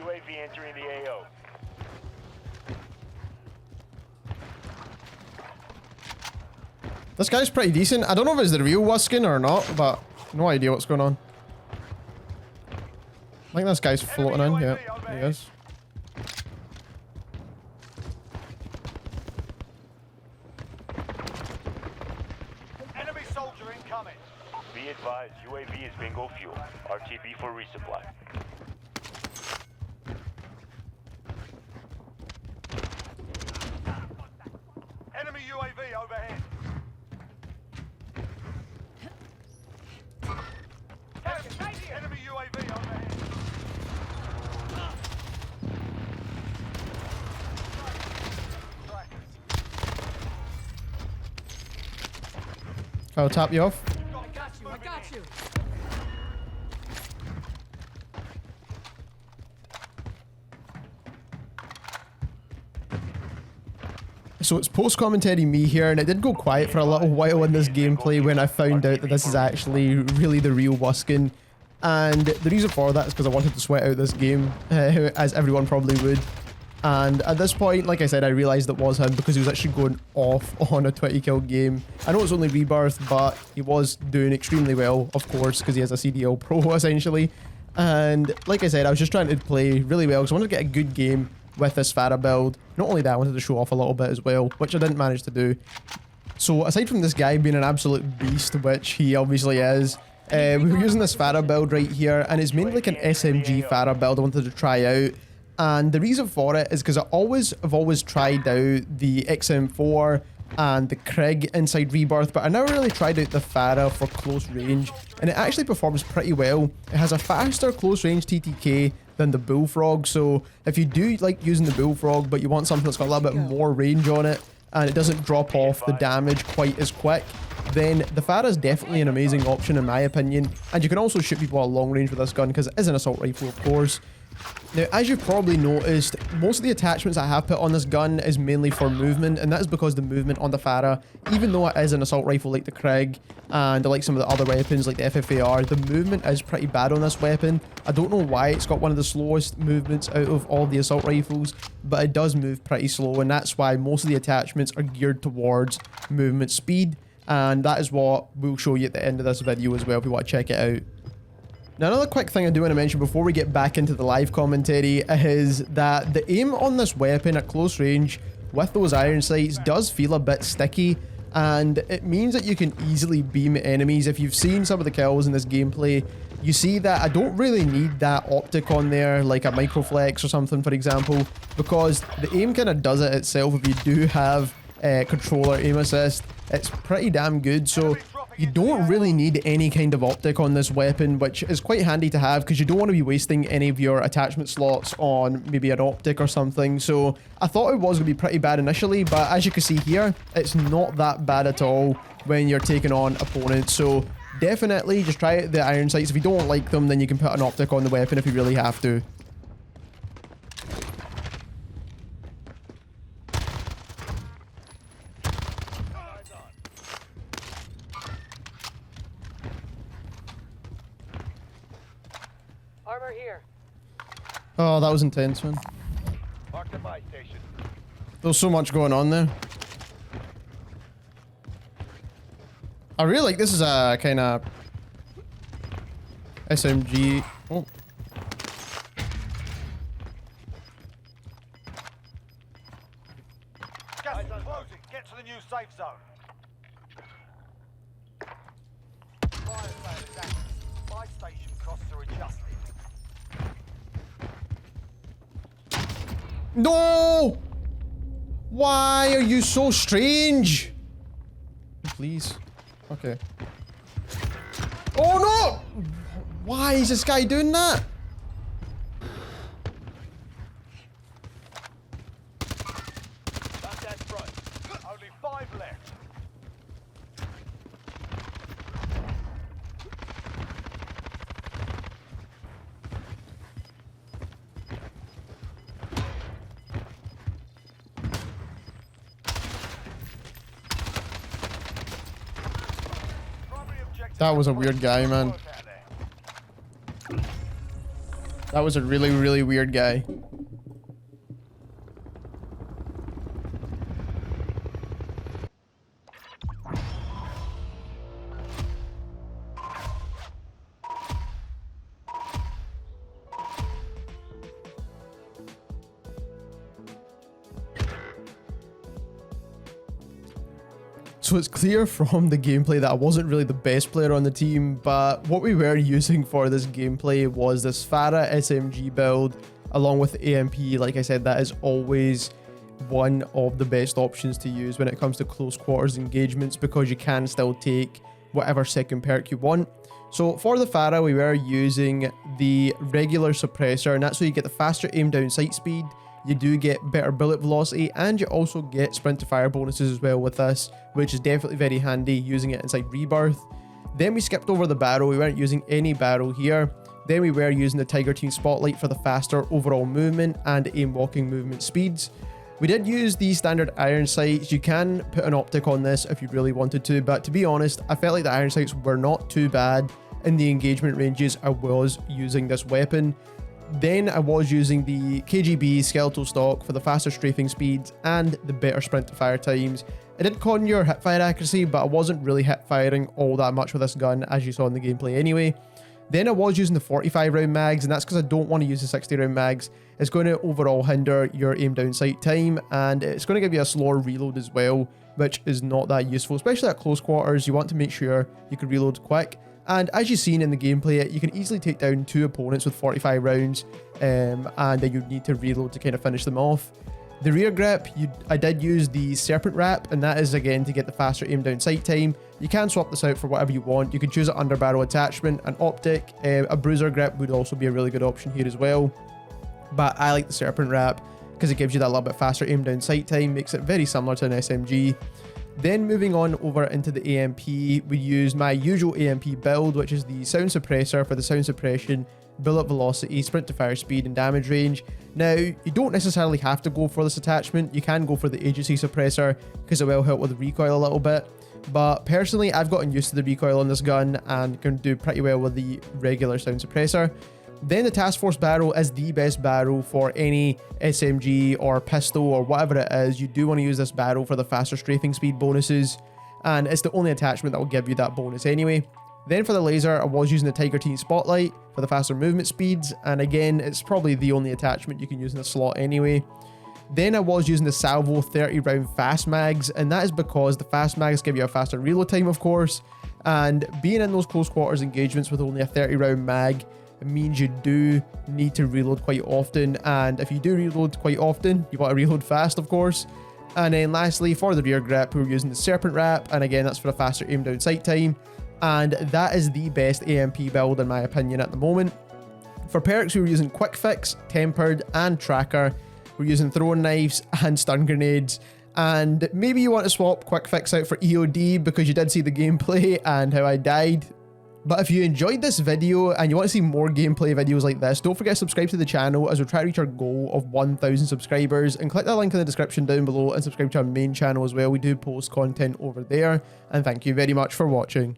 UAV entering the AO. This guy's pretty decent. I don't know if it's the real Wuskin or not, but no idea what's going on. I think this guy's floating in. Yeah, he is. Enemy soldier incoming. Be advised, UAV is bingo fuel. RTB for resupply. Enemy UAV overhead. Enemy UAV overhead. I'll tap you off. I got you. So it's post-commentary me here, and it did go quiet for a little while in this gameplay when I found out that this is actually really the real Wuskin. And the reason for that is because I wanted to sweat out this game, as everyone probably would. And at this point, like I said, I realised it was him because he was actually going off on a 20-kill game. I know it's only Rebirth, but he was doing extremely well, of course, because he has a CDL Pro, essentially. And like I said, I was just trying to play really well because I wanted to get a good game with this Fara build. Not only that, I wanted to show off a little bit as well, which I didn't manage to do. So aside from this guy being an absolute beast, which he obviously is, we were using this Fara build right here, and it's mainly like an SMG Fara build I wanted to try out. And the reason for it is because I've always tried out the XM4 and the Krieg inside Rebirth, but I never really tried out the Fara for close range, and it actually performs pretty well. It has a faster close range TTK than the Bullfrog, so if you do like using the Bullfrog but you want something that's got a little bit more range on it and it doesn't drop off the damage quite as quick, then the Fara is definitely an amazing option in my opinion. And you can also shoot people at long range with this gun because it is an assault rifle, of course. Now, as you've probably noticed, most of the attachments I have put on this gun is mainly for movement, and that is because the movement on the Fara, even though it is an assault rifle like the Krieg and like some of the other weapons like the FFAR, the movement is pretty bad on this weapon. I don't know why it's got one of the slowest movements out of all the assault rifles, but it does move pretty slow, and that's why most of the attachments are geared towards movement speed, and that is what we'll show you at the end of this video as well if you want to check it out. Now, another quick thing I do want to mention before we get back into the live commentary is that the aim on this weapon at close range with those iron sights does feel a bit sticky, and it means that you can easily beam enemies. If you've seen some of the kills in this gameplay, you see that I don't really need that optic on there, like a microflex or something, for example, because the aim kind of does it itself. If you do have controller aim assist, it's pretty damn good, so you don't really need any kind of optic on this weapon, which is quite handy to have because you don't want to be wasting any of your attachment slots on maybe an optic or something. So I thought it was going to be pretty bad initially, but as you can see here, it's not that bad at all when you're taking on opponents. So definitely just try out the iron sights. If you don't like them, then you can put an optic on the weapon if you really have to. Armor here. Oh, that was intense, man. Mark the buy station. There's so much going on there. I really like this is a kind of SMG. Oh. Gas is closing. Get to the new safe zone. Fire sale is active. Buy station costs are adjusted. No! Why are you so strange? Please. Okay. Oh no! Why is this guy doing that? That's that front. Only 5 left. That was a weird guy, man. That was a really, really weird guy. So it's clear from the gameplay that I wasn't really the best player on the team, but what we were using for this gameplay was this Fara SMG build along with AMP. Like I said, that is always one of the best options to use when it comes to close quarters engagements, because you can still take whatever second perk you want. So for the Fara, we were using the regular suppressor, and that's so you get the faster aim down sight speed, you do get better bullet velocity, and you also get sprint to fire bonuses as well with this, which is definitely very handy using it inside Rebirth. Then we skipped over the barrel, we weren't using any barrel here. Then we were using the Tiger Team Spotlight for the faster overall movement and aim walking movement speeds. We did use the standard iron sights. You can put an optic on this if you really wanted to, but to be honest, I felt like the iron sights were not too bad in the engagement ranges I was using this weapon. Then I was using the KGB skeletal stock for the faster strafing speeds and the better sprint to fire times. It did con your hip fire accuracy, but I wasn't really hip firing all that much with this gun, as you saw in the gameplay anyway. Then I was using the 45 round mags, and that's because I don't want to use the 60 round mags. It's going to overall hinder your aim down sight time, and it's going to give you a slower reload as well, which is not that useful, especially at close quarters. You want to make sure you can reload quick. And as you've seen in the gameplay, you can easily take down 2 opponents with 45 rounds, and then you'd need to reload to kind of finish them off. The rear grip, I did use the Serpent Wrap, and that is again to get the faster aim down sight time. You can swap this out for whatever you want. You can choose an under barrel attachment, an optic, a bruiser grip would also be a really good option here as well. But I like the Serpent Wrap because it gives you that little bit faster aim down sight time, makes it very similar to an SMG. Then moving on over into the AMP, we used my usual AMP build, which is the sound suppressor for the sound suppression, bullet velocity, sprint to fire speed, and damage range. Now, you don't necessarily have to go for this attachment. You can go for the agency suppressor because it will help with the recoil a little bit. But personally, I've gotten used to the recoil on this gun and can do pretty well with the regular sound suppressor. Then the Task Force barrel is the best barrel for any SMG or pistol or whatever it is. You do want to use this barrel for the faster strafing speed bonuses, and it's the only attachment that will give you that bonus anyway. Then for the laser, I was using the Tiger Team Spotlight for the faster movement speeds, and again, it's probably the only attachment you can use in the slot anyway. Then I was using the Salvo 30 round fast mags, and that is because the fast mags give you a faster reload time, of course, and being in those close quarters engagements with only a 30 round mag, it means you do need to reload quite often, and if you do reload quite often, you want to reload fast, of course. And then lastly, for the rear grip, we're using the Serpent Wrap, and again, that's for a faster aim down sight time, and that is the best AMP build in my opinion at the moment. For perks, we were using Quick Fix, Tempered, and Tracker. We're using throwing knives and stun grenades, and maybe you want to swap Quick Fix out for EOD because you did see the gameplay and how I died. But if you enjoyed this video and you want to see more gameplay videos like this, don't forget to subscribe to the channel as we try to reach our goal of 1,000 subscribers, and click that link in the description down below and subscribe to our main channel as well. We do post content over there, and thank you very much for watching.